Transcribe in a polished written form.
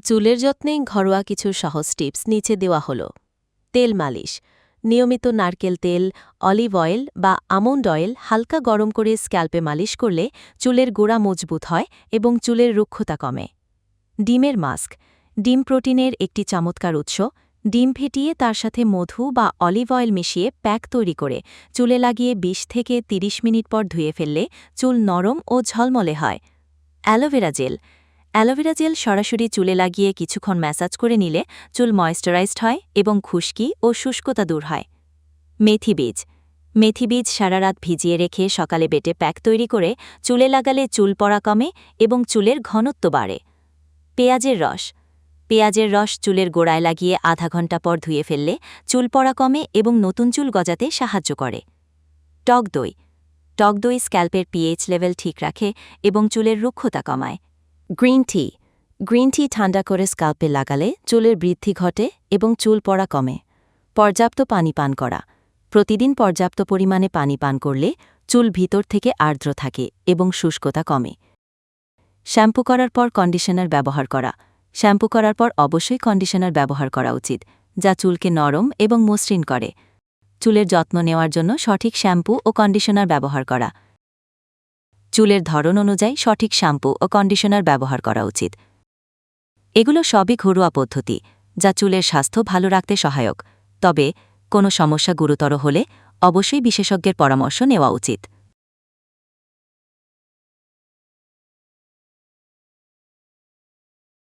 চুলের যত্নে ঘরোয়া কিছু সহজ টিপস নিচে দেওয়া হলো। তেল মালিশ। নিয়মিত নারকেল তেল, অলিভ অয়েল বা আমন্ড অয়েল হালকা গরম করে স্ক্যাল্পে মালিশ করলে চুলের গোড়া মজবুত হয় এবং চুলের রুক্ষতা কমে। ডিমের মাস্ক। ডিম প্রোটিনের একটি চমৎকার উৎস। ডিম ফেটিয়ে তার সাথে মধু বা অলিভ অয়েল মিশিয়ে প্যাক তৈরি করে চুলে লাগিয়ে ২০ থেকে ৩০ মিনিট পর ধুয়ে ফেললে চুল নরম ও ঝলমলে হয়। Aloe vera gel. অ্যালোভেরা জেল সরাসরি চুলে লাগিয়ে কিছুক্ষণ ম্যাসাজ করে নিলে চুল ময়েশ্চারাইজড হয় এবং খুশকি ও শুষ্কতা দূর হয়। মেথি বীজ। মেথি বীজ সারা রাত ভিজিয়ে রেখে সকালে বেটে প্যাক তৈরি করে চুলে লাগালে চুল পড়া কমে এবং চুলের ঘনত্ব বাড়ে। পেঁয়াজের রস। পেঁয়াজের রস চুলের গোড়ায় লাগিয়ে আধা ঘন্টা পর ধুয়ে ফেললে চুল পড়া কমে এবং নতুন চুল গজাতে সাহায্য করে। টক দই। টক দই স্ক্যাল্পের পিএইচ লেভেল ঠিক রাখে এবং চুলের রুক্ষতা কমায়। Green tea. গ্রিন টি ঠান্ডা করে স্ক্যাল্পে লাগালে চুলের বৃদ্ধি ঘটে এবং চুল পড়া কমে। পর্যাপ্ত পানি পান করা। প্রতিদিন পর্যাপ্ত পরিমাণে পানি পান করলে চুল ভিতর থেকে আর্দ্র থাকে এবং শুষ্কতা কমে। শ্যাম্পু করার পর কন্ডিশনার ব্যবহার করা। শ্যাম্পু করার পর অবশ্যই কন্ডিশনার ব্যবহার করা উচিত, যা চুলকে নরম এবং মসৃণ করে। চুলের যত্ন নেওয়ার জন্য সঠিক শ্যাম্পু ও কন্ডিশনার ব্যবহার করা। চুলের ধরন অনুযায়ী সঠিক শ্যাম্পু ও কন্ডিশনার ব্যবহার করা উচিত। এগুলো সবই ঘরোয়া পদ্ধতি, যা চুলের স্বাস্থ্য ভালো রাখতে সহায়ক। তবে কোনো সমস্যা গুরুতর হলে অবশ্যই বিশেষজ্ঞের পরামর্শ নেওয়া উচিত।